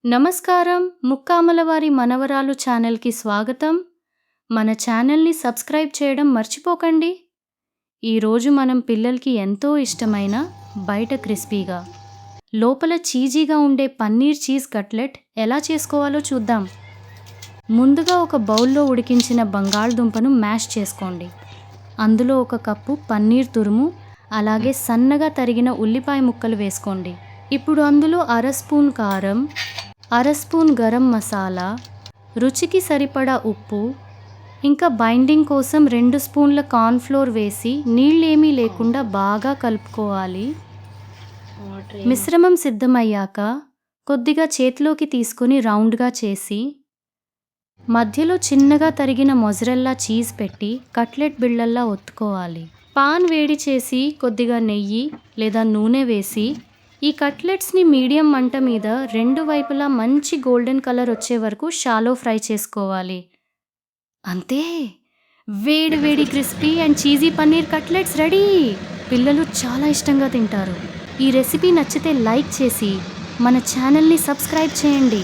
నమస్కారం. ముక్కామలవారి మనవరాలు ఛానల్‌కి స్వాగతం. మన ఛానల్‌ని సబ్స్క్రైబ్ చేయడం మర్చిపోకండి. ఈరోజు మనం పిల్లలకి ఎంతో ఇష్టమైన బయట క్రిస్పీగా, లోపల చీజీగా ఉండే పన్నీర్ చీజ్ కట్లెట్ ఎలా చేసుకోవాలో చూద్దాం. ముందుగా ఒక బౌల్లో ఉడికించిన బంగాళదుంపను మ్యాష్ చేసుకోండి. అందులో 1 కప్పు పన్నీర్ తురుము, అలాగే సన్నగా తరిగిన ఉల్లిపాయ ముక్కలు వేసుకోండి. ఇప్పుడు అందులో 1/2 స్పూన్ కారం, 1/2 స్పూన్ గరం మసాలా, రుచికి సరిపడా ఉప్పు, ఇంకా బైండింగ్ కోసం 2 స్పూన్ల కార్న్ ఫ్లోర్ వేసి నీళ్ళేమీ లేకుండా బాగా కలుపుకోవాలి. మిశ్రమం సిద్ధమయ్యాక కొద్దిగా చేతిలోకి తీసుకొని రౌండ్గా చేసి మధ్యలో చిన్నగా తరిగిన మొజరెల్లా చీజ్ పెట్టి కట్లెట్ బిళ్ళల్లా ఒత్తుకోవాలి. పాన్ వేడి చేసి కొద్దిగా నెయ్యి లేదా నూనె వేసి ఈ కట్లెట్స్ని మీడియం మంట మీద 2 వైపులా మంచి గోల్డెన్ కలర్ వచ్చే వరకు షాలో ఫ్రై చేసుకోవాలి. అంతే, వేడి వేడి crispy and cheesy paneer cutlets ready. పిల్లలు చాలా ఇష్టంగా తింటారు. ఈ రెసిపీ నచ్చితే లైక్ చేసి మన ఛానల్ని సబ్స్క్రైబ్ చేయండి.